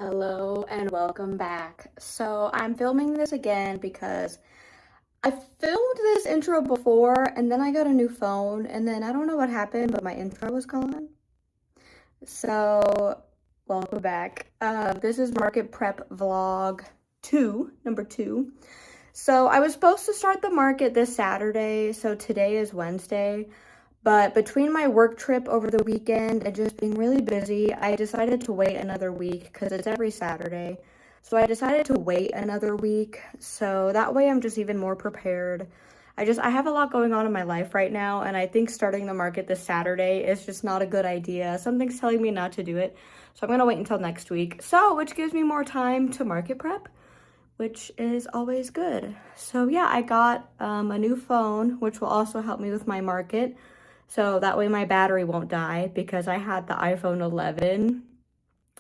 Hello and welcome back. So I'm filming this again because I filmed this intro before and then I got a new phone and then I don't know what happened, but my intro was gone. So welcome back. This is Market Prep Vlog 2, number 2. So I was supposed to start the market this Saturday, so today is Wednesday. But between my work trip over the weekend and just being really busy, I decided to wait another week because it's every Saturday. So I decided to wait another week. So that way I'm just even more prepared. I have a lot going on in my life right now, and I think starting the market this Saturday is just not a good idea. Something's telling me not to do it. So I'm gonna wait until next week. So, which gives me more time to market prep, which is always good. So yeah, I got a new phone, which will also help me with my market. So that way my battery won't die because I had the iPhone 11.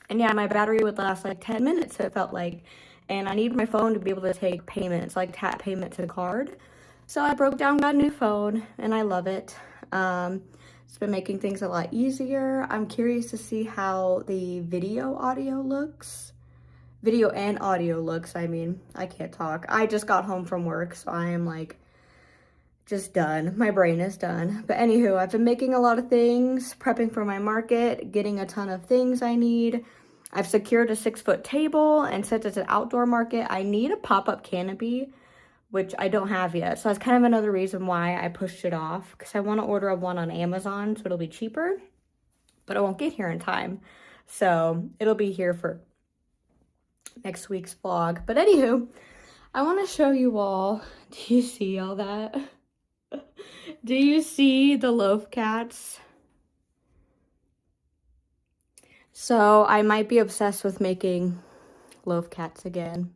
And yeah, my battery would last like 10 minutes, it felt like. And I need my phone to be able to take payments, like tap payment to card. So I broke down, got a new phone, and I love it. It's been making things a lot easier. I'm curious to see how the audio looks. Video and audio looks, I mean. I can't talk. I just got home from work, so I am like just done. My brain is done. But anywho, I've been making a lot of things, prepping for my market, getting a ton of things I need. I've secured a 6-foot table, and since it's an outdoor market, I need a pop-up canopy, which I don't have yet. So that's kind of another reason why I pushed it off, because I want to order one on Amazon, so it'll be cheaper, but it won't get here in time. So it'll be here for next week's vlog. But anywho, I want to show you all. Do you see all that? Do you see the loaf cats? So I might be obsessed with making loaf cats again.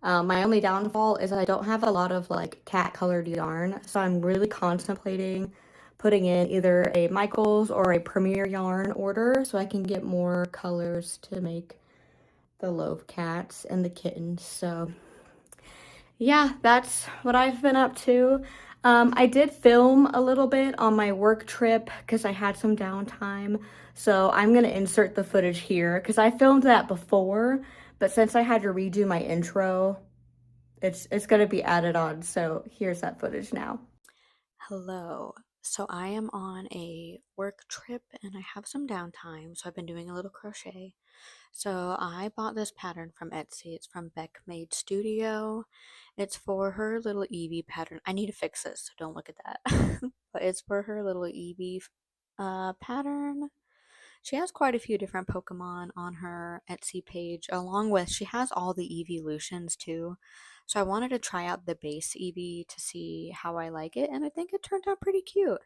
My only downfall is I don't have a lot of like cat colored yarn, so I'm really contemplating putting in either a Michaels or a Premier yarn order so I can get more colors to make the loaf cats and the kittens. So yeah, that's what I've been up to. I did film a little bit on my work trip because I had some downtime. So I'm gonna insert the footage here because I filmed that before, but since I had to redo my intro, it's gonna be added on. So here's that footage now. Hello. So I am on a work trip and I have some downtime, so I've been doing a little crochet. So I bought this pattern from Etsy. It's from Beck Made Studio. It's for her little Eevee pattern. I need to fix this, so don't look at that. But it's for her little Eevee pattern. She has quite a few different Pokemon on her Etsy page, along with she has all the evolutions too. So I wanted to try out the base Eevee to see how I like it, and I think it turned out pretty cute.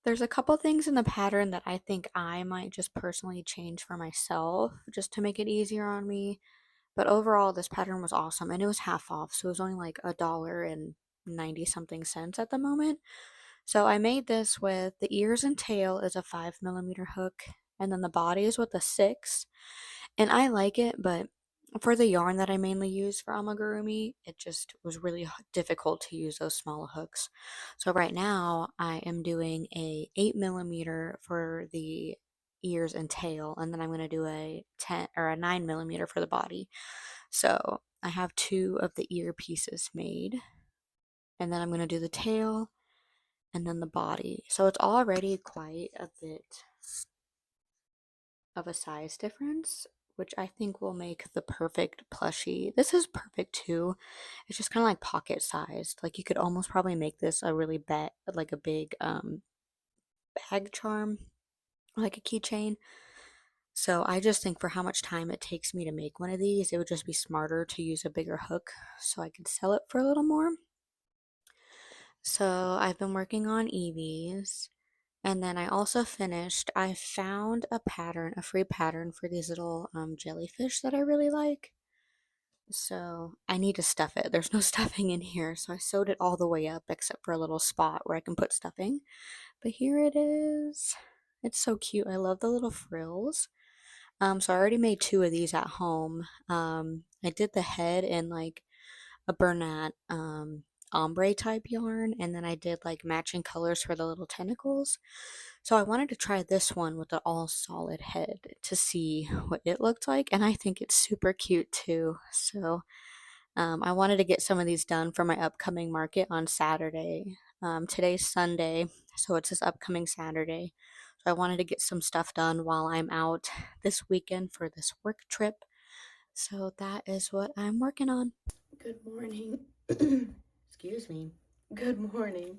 There's a couple things in the pattern that I think I might just personally change for myself just to make it easier on me. But overall, this pattern was awesome and it was half off, so it was only like $1.90 something cents at the moment. So I made this with the ears and tail is a 5mm hook, and then the body is with a 6. And I like it, but for the yarn that I mainly use for amigurumi, it just was really difficult to use those small hooks. So right now I am doing a 8mm for the ears and tail, and then I'm going to do a 10 or a 9mm for the body. So I have 2 of the ear pieces made, and then I'm going to do the tail and then the body. So it's already quite a bit of a size difference, which I think will make the perfect plushie. This is perfect too. It's just kind of like pocket sized. Like you could almost probably make this a really like a big bag charm, like a keychain. So I just think for how much time it takes me to make one of these, it would just be smarter to use a bigger hook so I could sell it for a little more. So I've been working on Eevees. And then I found a pattern, a free pattern for these little jellyfish that I really like. So I need to stuff it. There's no stuffing in here. So I sewed it all the way up except for a little spot where I can put stuffing. But here it is. It's so cute. I love the little frills. So I already made 2 of these at home. I did the head in like a Bernat ombre type yarn, and then I did like matching colors for the little tentacles. So I wanted to try this one with the all solid head to see what it looked like, and I think it's super cute too. So I wanted to get some of these done for my upcoming market on Saturday. Today's Sunday, so it's this upcoming Saturday. So I wanted to get some stuff done while I'm out this weekend for this work trip. So that is what I'm working on. Good morning. Excuse me. Good morning.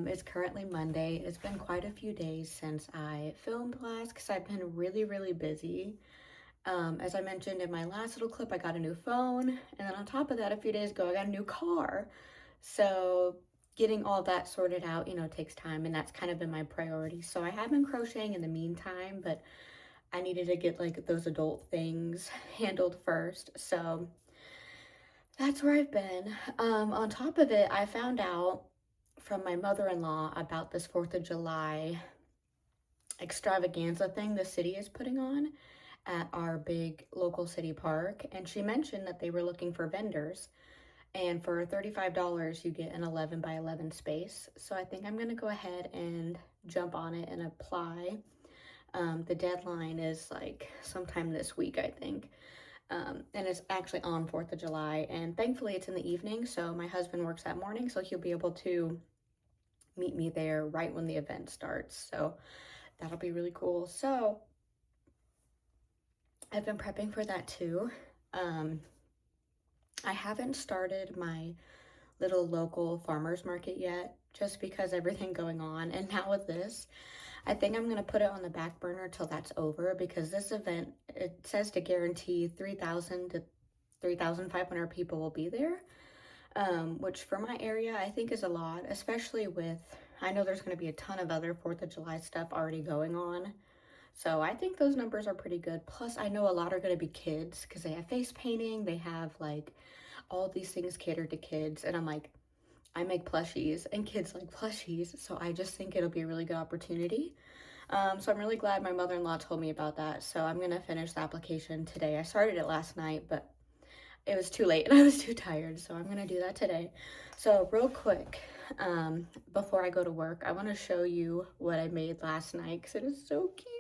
It's currently Monday. It's been quite a few days since I filmed last because I've been really busy. As I mentioned in my last little clip, I got a new phone, and then on top of that, a few days ago, I got a new car. So getting all that sorted out, takes time, and that's kind of been my priority. So I have been crocheting in the meantime, but I needed to get like those adult things handled first. So that's where I've been. On top of it, I found out from my mother-in-law about this 4th of July extravaganza thing the city is putting on at our big local city park, and she mentioned that they were looking for vendors, and for $35 you get an 11 by 11 space. So I think I'm gonna go ahead and jump on it and apply. The deadline is like sometime this week, I think. And it's actually on 4th of July, and thankfully it's in the evening, so my husband works that morning, so he'll be able to meet me there right when the event starts. So that'll be really cool. So I've been prepping for that too. I haven't started my little local farmers market yet, just because everything going on, and now with this, I think I'm gonna put it on the back burner till that's over, because this event, it says to guarantee 3,000 to 3,500 people will be there, which for my area I think is a lot, especially with, I know there's gonna be a ton of other 4th of July stuff already going on. So I think those numbers are pretty good. Plus, I know a lot are going to be kids because they have face painting. They have like all these things catered to kids. And I'm like, I make plushies and kids like plushies. So I just think it'll be a really good opportunity. So I'm really glad my mother-in-law told me about that. So I'm going to finish the application today. I started it last night, but it was too late and I was too tired. So I'm going to do that today. So real quick, before I go to work, I want to show you what I made last night because it is so cute.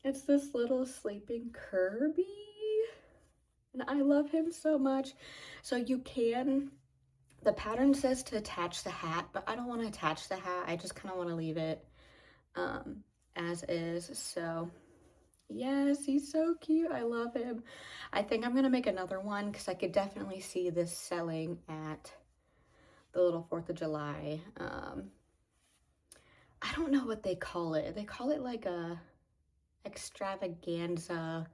It's this little sleeping Kirby, and I love him so much. So you can, the pattern says to attach the hat, but I don't want to attach the hat. I just kind of want to leave it as is. So yes, he's so cute. I love him. I think I'm going to make another one because I could definitely see this selling at the little 4th of July. I don't know what they call it. They call it like a extravaganza,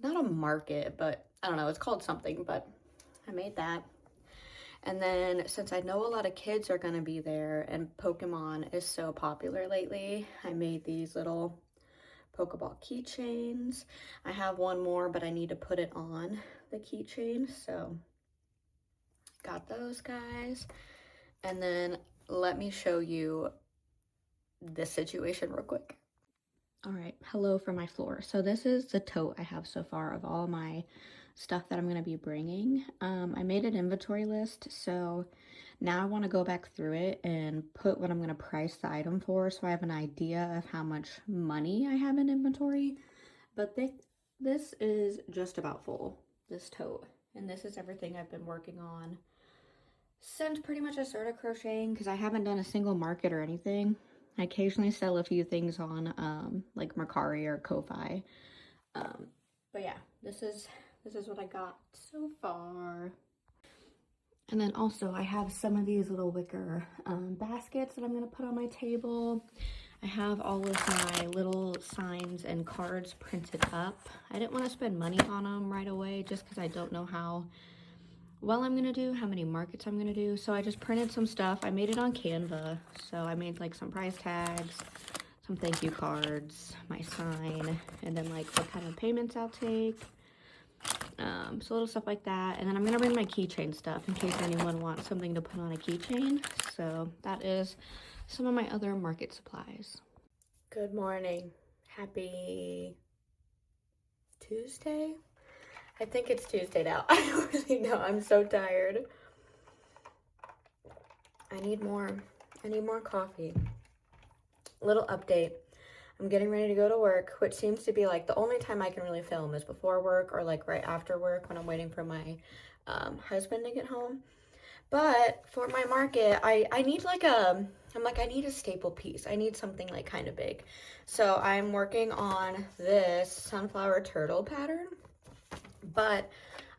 not a market, but I don't know, it's called something, but I made that. And then since I know a lot of kids are gonna be there and Pokemon is so popular lately, I made these little Pokeball keychains. I have one more, but I need to put it on the keychain, so got those guys. And then let me show you this situation real quick. All right, hello for my floor. So this is the tote I have so far of all my stuff that I'm going to be bringing. I made an inventory list, so now I want to go back through it and put what I'm going to price the item for, so I have an idea of how much money I have in inventory. But this is just about full, this tote. And this is everything I've been working on since pretty much I started crocheting, because I haven't done a single market or anything. I occasionally sell a few things on like Mercari or Ko-Fi. But yeah, this is what I got so far. And then also I have some of these little wicker baskets that I'm gonna put on my table. I have all of my little signs and cards printed up. I didn't want to spend money on them right away just because I don't know how well I'm gonna do, how many markets I'm gonna do. So I just printed some stuff. I made it on Canva. So I made like some price tags, some thank you cards, my sign, and then like what kind of payments I'll take. So little stuff like that. And then I'm gonna bring my keychain stuff in case anyone wants something to put on a keychain. So that is some of my other market supplies. Good morning. Happy Tuesday? I think it's Tuesday now. I don't really know. I'm so tired. I need more coffee. little update. I'm getting ready to go to work, which seems to be like the only time I can really film is before work or like right after work when I'm waiting for my husband to get home. But for my market, I need like I need a staple piece. I need something like kind of big. So I'm working on this sunflower turtle pattern, but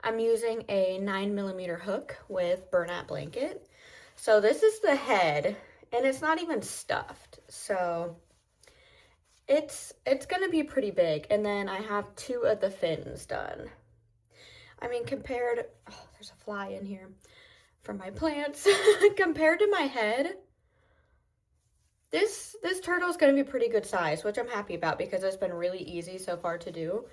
I'm using a 9mm hook with burlap blanket. So this is the head, and it's not even stuffed. So it's gonna be pretty big. And then I have 2 of the fins done. I mean, compared, oh, there's a fly in here from my plants. Compared to my head, this turtle is going to be pretty good size, which I'm happy about because it's been really easy so far to do.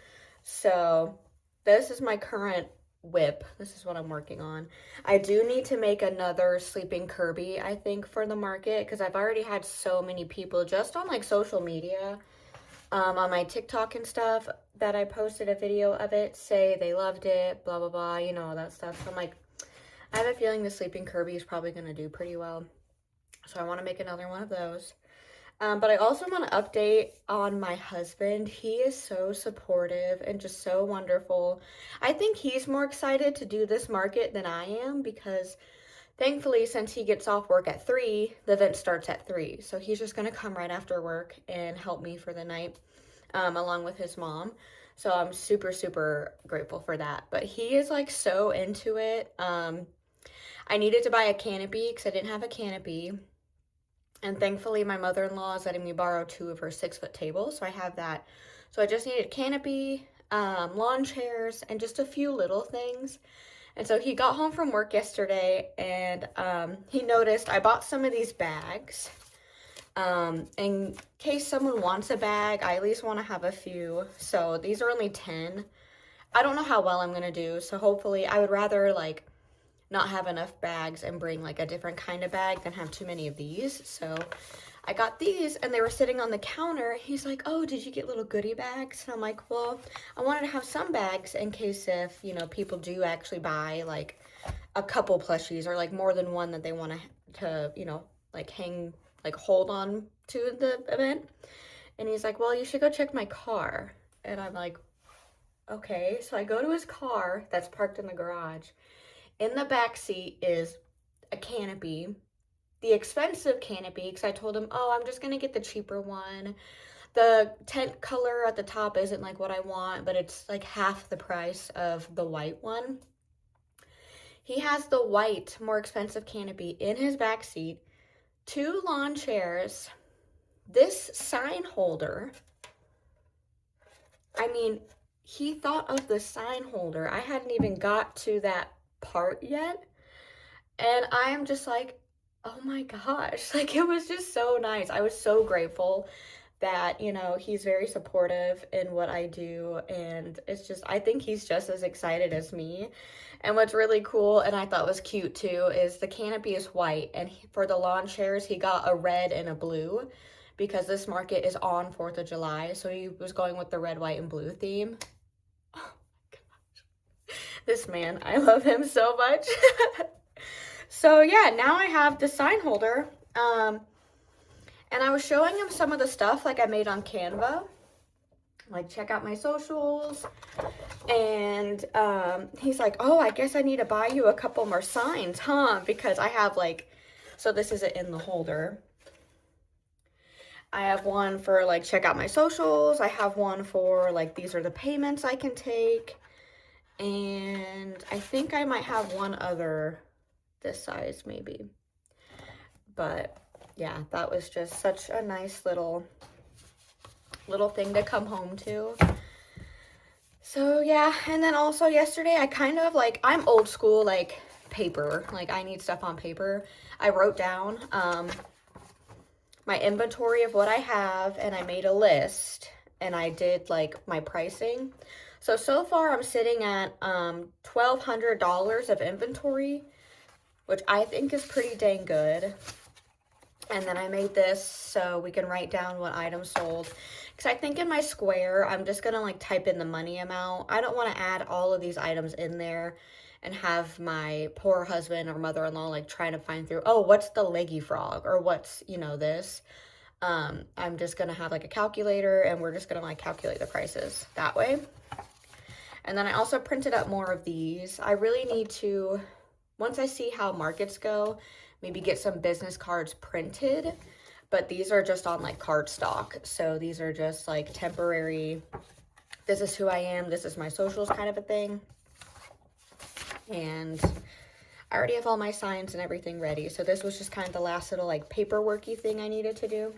So this is my current whip. This is what I'm working on. I do need to make another sleeping Kirby, I think, for the market because I've already had so many people just on like social media, on my TikTok and stuff, that I posted a video of it, say they loved it, blah, blah, blah, you know, all that stuff. So I'm like, I have a feeling the sleeping Kirby is probably going to do pretty well. So I want to make another one of those. But I also want to update on my husband. He is so supportive and just so wonderful. I think he's more excited to do this market than I am because thankfully, since he gets off work at 3, the event starts at 3. So he's just going to come right after work and help me for the night, along with his mom. So I'm super, super grateful for that. But he is like so into it. I needed to buy a canopy because I didn't have a canopy. And thankfully, my mother-in-law is letting me borrow 2 of her 6-foot tables. So I have that. So I just needed a canopy, lawn chairs, and just a few little things. And so he got home from work yesterday and he noticed I bought some of these bags. In case someone wants a bag, I at least want to have a few. So these are only 10. I don't know how well I'm going to do. So hopefully I would rather like not have enough bags and bring like a different kind of bag than have too many of these. So I got these and they were sitting on the counter. He's like, oh, did you get little goodie bags? And I'm like, well, I wanted to have some bags in case if, you know, people do actually buy like a couple plushies or like more than one that they want to, you know, like hang, like hold on to the event. And he's like, well, you should go check my car. And I'm like, okay. So I go to his car that's parked in the garage. In the back seat is a canopy, the expensive canopy, because I told him, oh, I'm just going to get the cheaper one. The tent color at the top isn't like what I want, but it's like half the price of the white one. He has the white, more expensive canopy in his back seat, 2 lawn chairs, this sign holder. I mean, he thought of the sign holder. I hadn't even got to that part yet, and I am just like, oh my gosh, like it was just so nice. I was so grateful that, you know, he's very supportive in what I do, and it's just, I think he's just as excited as me. And what's really cool and I thought was cute too is the canopy is white, and for the lawn chairs he got a red and a blue because this market is on 4th of July, so he was going with the red, white, and blue theme. This man, I love him so much. So yeah, now I have the sign holder. And I was showing him some of the stuff like I made on Canva. Like, check out my socials. And he's like, oh, I guess I need to buy you a couple more signs, huh? Because I have like, so this is it in the holder. I have one for like, check out my socials. I have one for like, these are the payments I can take. And I think I might have one other this size maybe. But yeah, that was just such a nice little thing to come home to. So yeah, and then also yesterday I kind of like, I'm old school like paper, like I need stuff on paper. I wrote down my inventory of what I have, and I made a list, and I did like my pricing. So far I'm sitting at $1,200 of inventory, which I think is pretty dang good. And then I made this so we can write down what items sold. Because I think in my square, I'm just going to like type in the money amount. I don't want to add all of these items in there and have my poor husband or mother-in-law like trying to find through, oh, what's the leggy frog? Or what's, you know, this. I'm just gonna have like a calculator and we're just gonna like calculate the prices that way. And then I also printed up more of these. I really need to, once I see how markets go, maybe get some business cards printed, but these are just on like cardstock. So these are just like temporary, this is who I am, this is my socials kind of a thing. And I already have all my signs and everything ready. So this was just kind of the last little like paperworky thing I needed to do.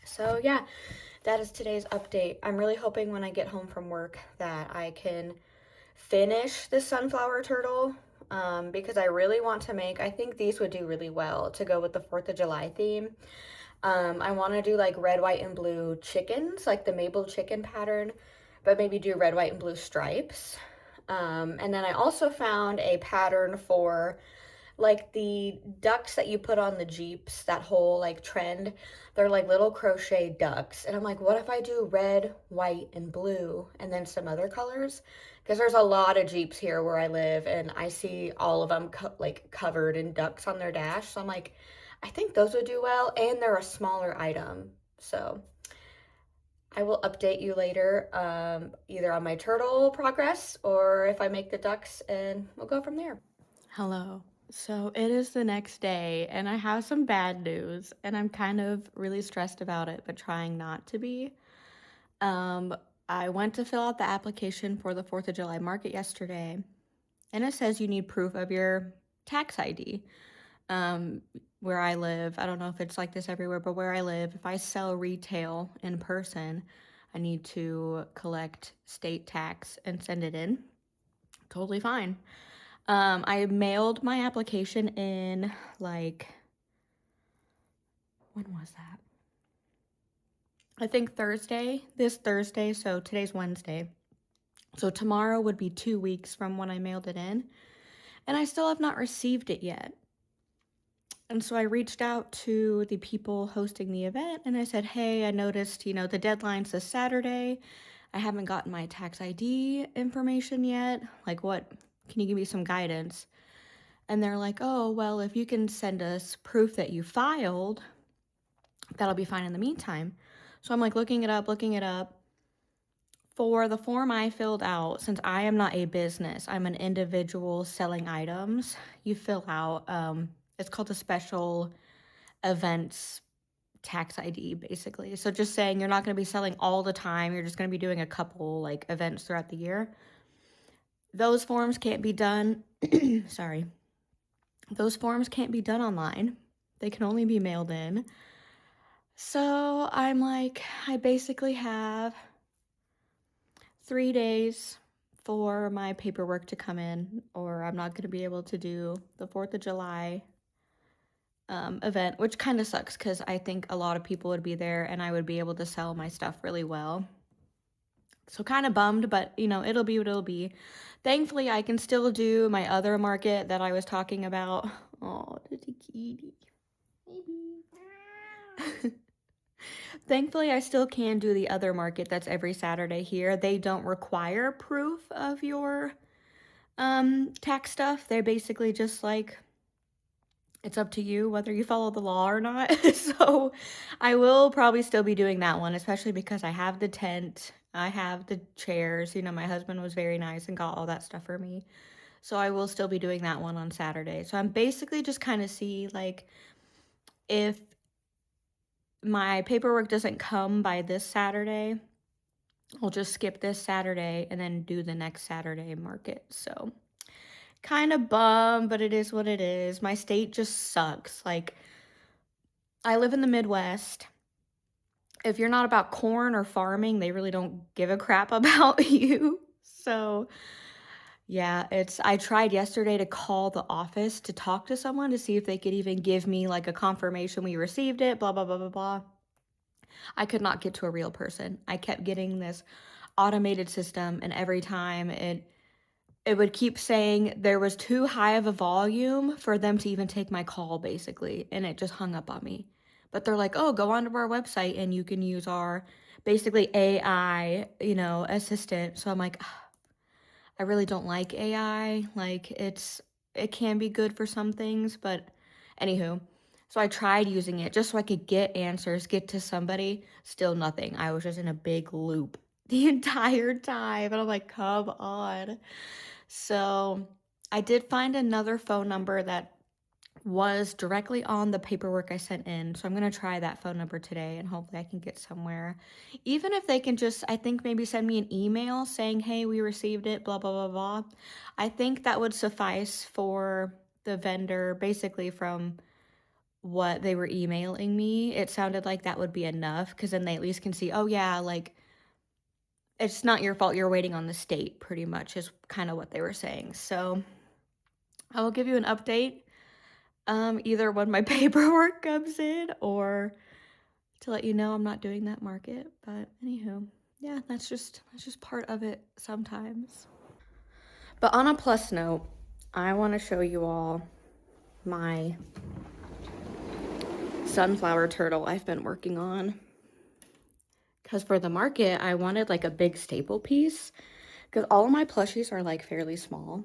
So yeah, that is today's update. I'm really hoping when I get home from work that I can finish this sunflower turtle, because I really want to make, I think these would do really well to go with the 4th of July theme. I want to do like red, white, and blue chickens, like the Mabel chicken pattern, but maybe do red, white, and blue stripes. And then I also found a pattern for like the ducks that you put on the Jeeps, that whole like trend. They're like little crochet ducks. And I'm like, what if I do red, white, and blue and then some other colors? Because there's a lot of Jeeps here where I live and I see all of them like covered in ducks on their dash. So I'm like, I think those would do well, and they're a smaller item. So I will update you later, either on my turtle progress or if I make the ducks, and we'll go from there. Hello. So it is the next day and I have some bad news and I'm kind of really stressed about it, but trying not to be. I went to fill out the application for the 4th of July market yesterday and it says you need proof of your tax ID. Where I live, I don't know if it's like this everywhere, but where I live, if I sell retail in person, I need to collect state tax and send it in. Totally fine. I mailed my application in like, when was that? I think this Thursday, so today's Wednesday. So tomorrow would be 2 weeks from when I mailed it in, and I still have not received it yet. And so I reached out to the people hosting the event and I said, hey, I noticed, the deadline's this Saturday. I haven't gotten my tax ID information yet. Like, what, can you give me some guidance? And they're like, oh, well, if you can send us proof that you filed, that'll be fine in the meantime. So I'm like looking it up. For the form I filled out, since I am not a business, I'm an individual selling items, you fill out, it's called the special events tax ID, basically. So just saying you're not going to be selling all the time, you're just going to be doing a couple like events throughout the year. Those forms can't be done, sorry. Those forms can't be done online. They can only be mailed in. So I'm like, I basically have 3 days for my paperwork to come in, or I'm not going to be able to do the 4th of July event, which kind of sucks because I think a lot of people would be there and I would be able to sell my stuff really well. So kind of bummed, but it'll be what it'll be. Thankfully, I can still do my other market that I was talking about. Oh, the kitty. Maybe. Thankfully, I still can do the other market that's every Saturday here. They don't require proof of your tax stuff. They're basically just like, it's up to you whether you follow the law or not. So I will probably still be doing that one, especially because I have the tent, I have the chairs. My husband was very nice and got all that stuff for me. So I will still be doing that one on Saturday. So I'm basically just kind of see like if my paperwork doesn't come by this Saturday, I'll just skip this Saturday and then do the next Saturday market. So kind of bummed, but it is what it is. My state just sucks. Like, I live in the Midwest. If you're not about corn or farming, they really don't give a crap about you. So yeah, I tried yesterday to call the office to talk to someone to see if they could even give me like a confirmation we received it, blah, blah, blah, blah, blah. I could not get to a real person. I kept getting this automated system, and every time it would keep saying there was too high of a volume for them to even take my call, basically, and it just hung up on me. But they're like, oh, go onto our website and you can use our basically AI, assistant. So I'm like, I really don't like AI. Like, it can be good for some things, but anywho. So I tried using it just so I could get answers, get to somebody. Still nothing. I was just in a big loop the entire time. And I'm like, come on. So I did find another phone number that was directly on the paperwork I sent in. So I'm going to try that phone number today and hopefully I can get somewhere. Even if they can just, I think maybe send me an email saying, hey, we received it, blah, blah, blah, blah. I think that would suffice for the vendor, basically from what they were emailing me. It sounded like that would be enough because then they at least can see, oh yeah, like it's not your fault, you're waiting on the state, pretty much is kind of what they were saying. So I will give you an update either when my paperwork comes in or to let you know I'm not doing that market. But anywho, yeah, that's just part of it sometimes. But on a plus note, I want to show you all my sunflower turtle I've been working on. Because for the market, I wanted like a big staple piece. Because all of my plushies are like fairly small.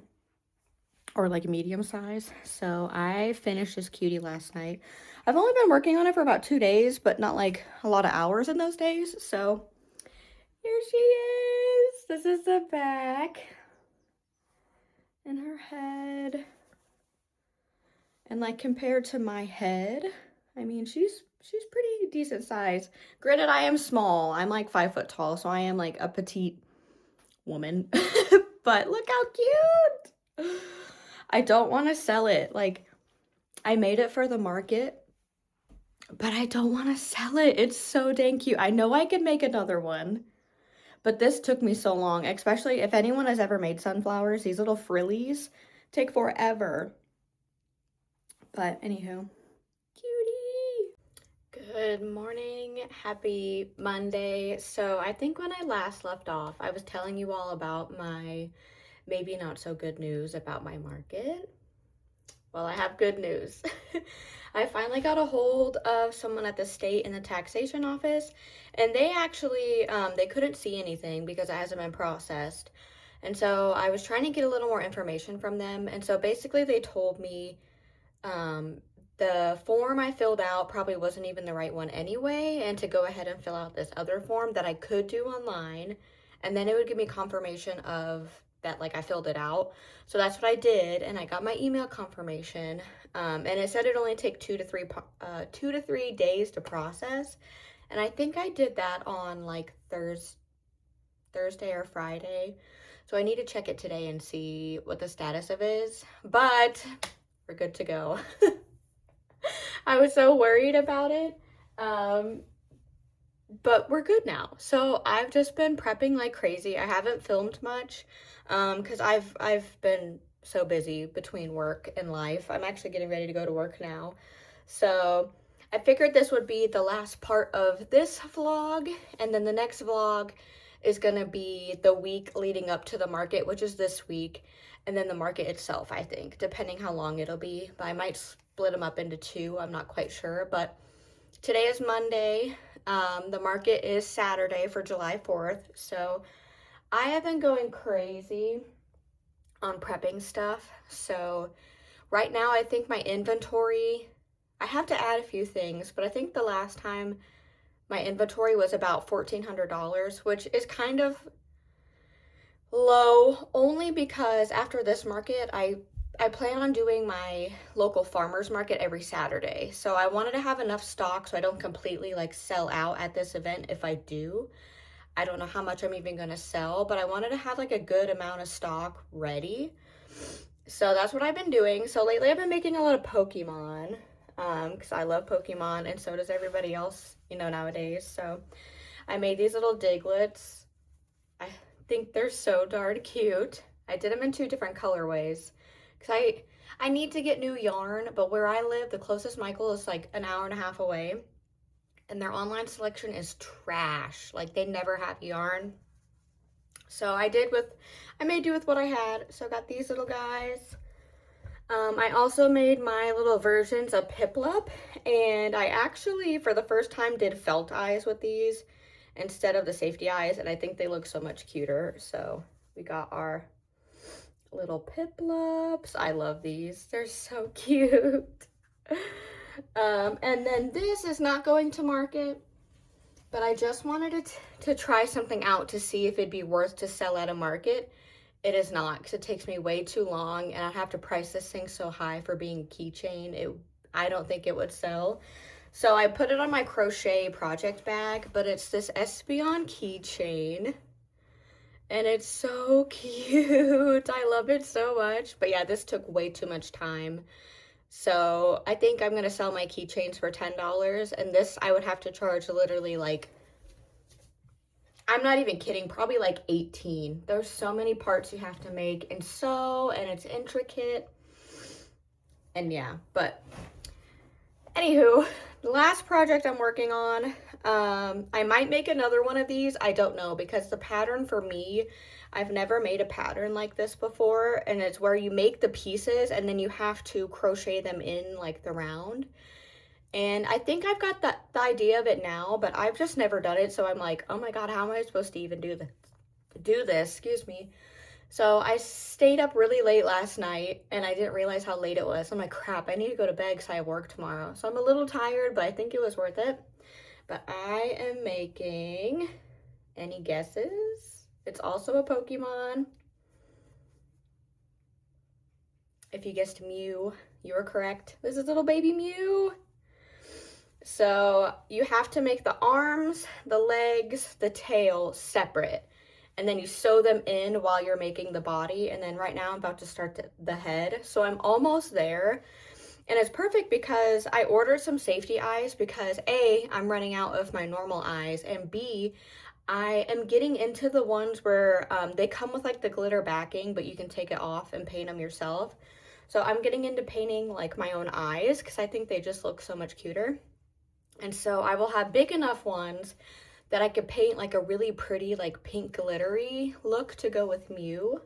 Or like medium size. So I finished this cutie last night. I've only been working on it for about 2 days, but not like a lot of hours in those days. So here she is. This is the back. And her head. And like compared to my head, I mean, she's pretty decent size. Granted, I am small. I'm like 5 foot tall, so I am like a petite woman. But look how cute. I don't want to sell it. Like, I made it for the market, but I don't want to sell it. It's so dang cute. I know I could make another one, but this took me so long, especially if anyone has ever made sunflowers. These little frillies take forever. But anywho, cutie. Good morning. Happy Monday. So I think when I last left off, I was telling you all about my maybe not so good news about my market. Well, I have good news. I finally got a hold of someone at the state in the taxation office, and they actually, they couldn't see anything because it hasn't been processed. And so I was trying to get a little more information from them. And so basically they told me the form I filled out probably wasn't even the right one anyway, and to go ahead and fill out this other form that I could do online, and then it would give me confirmation of that, like, I filled it out. So that's what I did, and I got my email confirmation, and it said it only take 2 to 3 days to process, and I think I did that on like Thursday or Friday. So I need to check it today and see what the status of it is, but we're good to go. I was so worried about it, but we're good now. So I've just been prepping like crazy. I haven't filmed much because I've been so busy between work and life. I'm actually getting ready to go to work now. So I figured this would be the last part of this vlog, and then the next vlog is gonna be the week leading up to the market, which is this week, and then the market itself, I think, depending how long it'll be. But I might split them up into 2, I'm not quite sure. But today is Monday. The market is Saturday for July 4th. So I have been going crazy on prepping stuff. So right now I think my inventory, I have to add a few things, but I think the last time my inventory was about $1,400, which is kind of low, only because after this market, I plan on doing my local farmers market every Saturday. So I wanted to have enough stock so I don't completely like sell out at this event. If I do, I don't know how much I'm even gonna sell, but I wanted to have like a good amount of stock ready. So that's what I've been doing. So lately I've been making a lot of Pokemon, because I love Pokemon and so does everybody else, you know, nowadays. So I made these little Diglets. I think they're so darn cute. I did them in 2 different colorways because I need to get new yarn, but where I live, the closest Michael is like an hour and a half away, and their online selection is trash. Like, they never have yarn. So I made do with what I had. So I got these little guys. I also made my little versions of Piplup, and I actually, for the first time, did felt eyes with these instead of the safety eyes, and I think they look so much cuter. So we got our little Piplups. I love these. They're so cute. And then this is not going to market, but I just wanted to try something out to see if it'd be worth to sell at a market. It is not, because it takes me way too long, and I'd have to price this thing so high for being a keychain. I don't think it would sell. So I put it on my crochet project bag, but it's this Espeon keychain. And it's so cute. I love it so much. But yeah, this took way too much time. So I think I'm gonna sell my keychains for $10, and this I would have to charge literally like, I'm not even kidding, probably like 18. There's so many parts you have to make and sew, and it's intricate. And yeah, but anywho, the last project I'm working on, I might make another one of these. I don't know, because the pattern for me, I've never made a pattern like this before, and it's where you make the pieces and then you have to crochet them in like the round. And I think I've got the idea of it now, but I've just never done it. So I'm like, oh my God, how am I supposed to even do this? Excuse me. So I stayed up really late last night, and I didn't realize how late it was. I'm like, crap, I need to go to bed because I have work tomorrow. So I'm a little tired, but I think it was worth it. But I am making, any guesses? It's also a Pokemon. If you guessed Mew, you were correct. This is little baby Mew. So you have to make the arms, the legs, the tail separate. And then you sew them in while you're making the body. And then right now I'm about to start the head. So I'm almost there. And it's perfect because I ordered some safety eyes because A, I'm running out of my normal eyes, and B, I am getting into the ones where they come with like the glitter backing, but you can take it off and paint them yourself. So I'm getting into painting like my own eyes because I think they just look so much cuter. And so I will have big enough ones that I could paint like a really pretty like pink glittery look to go with Mew.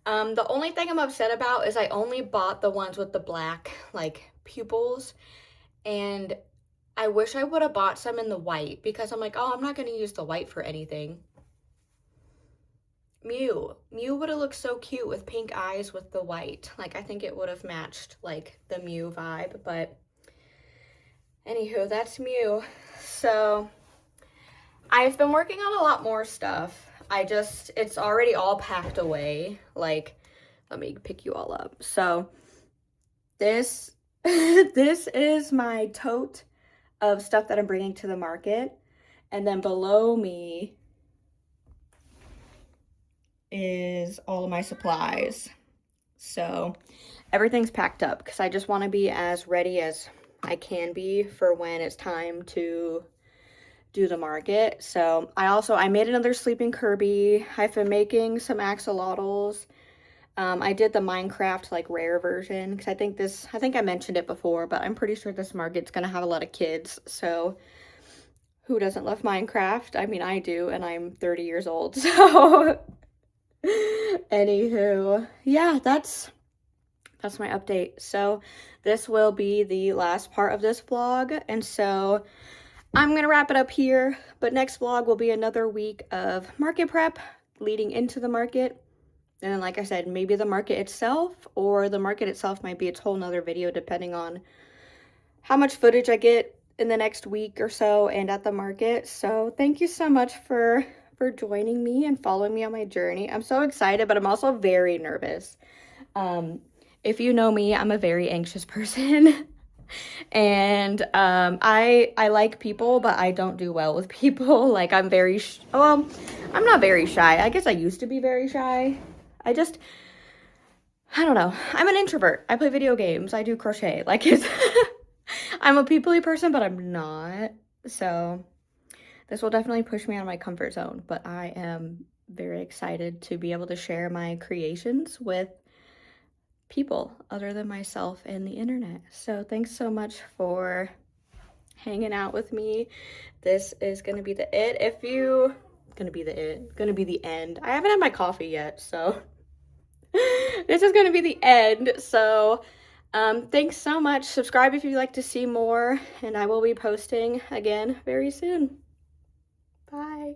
The only thing I'm upset about is I only bought the ones with the black like pupils, and I wish I would have bought some in the white because I'm like, oh, I'm not going to use the white for anything. Mew would have looked so cute with pink eyes with the white. Like, I think it would have matched like the Mew vibe, but anywho, that's Mew. So I've been working on a lot more stuff. It's already all packed away. Like, let me pick you all up. So this, this is my tote of stuff that I'm bringing to the market. And then below me is all of my supplies. So everything's packed up because I just want to be as ready as I can be for when it's time to do the market. So I made another Sleeping Kirby. I've been making some axolotls. I did the Minecraft like rare version because I think I mentioned it before, but I'm pretty sure this market's gonna have a lot of kids. So who doesn't love Minecraft? I mean, I do, and I'm 30 years old. So anywho, yeah, that's my update. So this will be the last part of this vlog, and so I'm gonna wrap it up here, but next vlog will be another week of market prep leading into the market. And then, like I said, maybe the market itself, or the market itself might be its whole nother video depending on how much footage I get in the next week or so and at the market. So thank you so much for joining me and following me on my journey. I'm so excited, but I'm also very nervous. If you know me, I'm a very anxious person. And I like people, but I don't do well with people. Like, I'm very well, I'm not very shy. I guess I used to be very shy. I don't know. I'm an introvert. I play video games. I do crochet. Like, I'm a people-y person, but I'm not. So this will definitely push me out of my comfort zone, but I am very excited to be able to share my creations with people other than myself and the internet. So thanks so much for hanging out with me. This is gonna be the end. I haven't had my coffee yet, so this is gonna be the end. So thanks so much. Subscribe if you'd like to see more, and I will be posting again very soon. Bye.